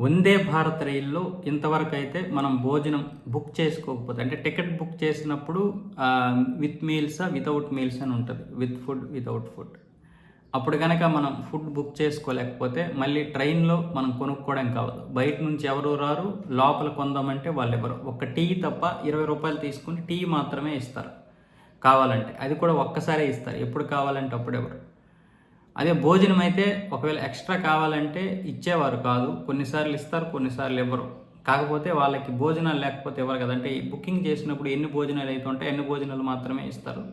వందే భారత్ రైల్లో ఇంతవరకు అయితే మనం భోజనం బుక్ చేసుకోకపోతే అంటే టికెట్ బుక్ చేసినప్పుడు విత్ మీల్సా వితౌట్ మీల్స్ అని ఉంటుంది, విత్ ఫుడ్ వితౌట్ ఫుడ్. అప్పుడు కనుక మనం ఫుడ్ బుక్ చేసుకోలేకపోతే మళ్ళీ ట్రైన్లో మనం కొనుక్కోవడం కావదు. బయట నుంచి ఎవరు రారు, లోపల కొందామంటే వాళ్ళు ఎవరు. ఒక టీ తప్ప 20 రూపాయలు తీసుకుని టీ మాత్రమే ఇస్తారు కావాలంటే. అది కూడా ఒక్కసారే ఇస్తారు, ఎప్పుడు కావాలంటే అప్పుడు ఎవరు. అదే భోజనం అయితే ఒకవేళ ఎక్స్ట్రా కావాలంటే ఇచ్చేవారు కాదు, కొన్నిసార్లు ఇస్తారు కొన్నిసార్లు ఇవ్వరు. కాకపోతే వాళ్ళకి భోజనాలు లేకపోతే ఇవ్వరు కదా. అంటే బుకింగ్ చేసినప్పుడు ఎన్ని భోజనాలు అయితే ఉంటాయి అన్ని భోజనాలు మాత్రమే ఇస్తారు.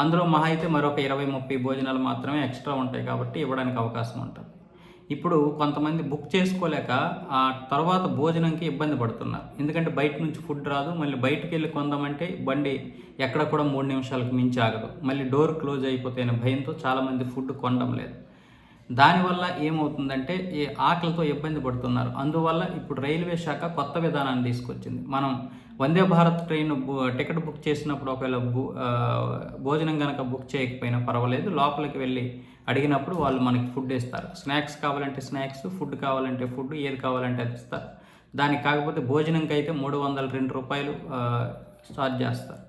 అందులో మహా అయితే మరొక 20-30 భోజనాలు మాత్రమే ఎక్స్ట్రా ఉంటాయి కాబట్టి ఇవ్వడానికి అవకాశం ఉంటుంది. ఇప్పుడు కొంతమంది బుక్ చేసుకోలేక ఆ తర్వాత భోజనంకి ఇబ్బంది పడుతున్నారు. ఎందుకంటే బయట నుంచి ఫుడ్ రాదు, మళ్ళీ బయటికి వెళ్ళి కొందామంటే బండి ఎక్కడ కూడా 3 నిమిషాలకు మించి ఆగదు, మళ్ళీ డోర్ క్లోజ్ అయిపోతే భయంతో చాలామంది ఫుడ్ కొనడం లేదు. దానివల్ల ఏమవుతుందంటే ఈ ఆకలితో ఇబ్బంది పడుతున్నారు. అందువల్ల ఇప్పుడు రైల్వే శాఖ కొత్త విధానాన్ని తీసుకొచ్చింది. మనం Vande Bharat train ticket book చేసినప్పుడు ఒకవేళ భోజనం కనుక బుక్ చేయకపోయినా పర్వాలేదు, లోపలికి వెళ్ళి అడిగినప్పుడు వాళ్ళు మనకి ఫుడ్ ఇస్తారు. స్నాక్స్ కావాలంటే స్నాక్స్, ఫుడ్ కావాలంటే ఫుడ్, ఏది కావాలంటే అది ఇస్తారు. దానికి కాకపోతే భోజనంకి అయితే 302 రూపాయలు ఛార్జ్ చేస్తారు.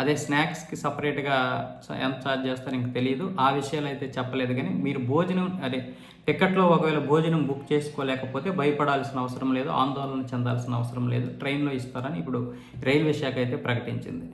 అదే స్నాక్స్కి సపరేట్గా ఎంత ఛార్జ్ చేస్తారో ఇంక తెలియదు. ఆ విషయాలు అయితే చెప్పలేదు. కానీ మీరు భోజనం టికెట్లో ఒకవేళ భోజనం బుక్ చేసుకోలేకపోతే భయపడాల్సిన అవసరం లేదు, ఆందోళన చెందాల్సిన అవసరం లేదు, ట్రైన్లో ఇస్తారని ఇప్పుడు రైల్వే శాఖ అయితే ప్రకటించింది.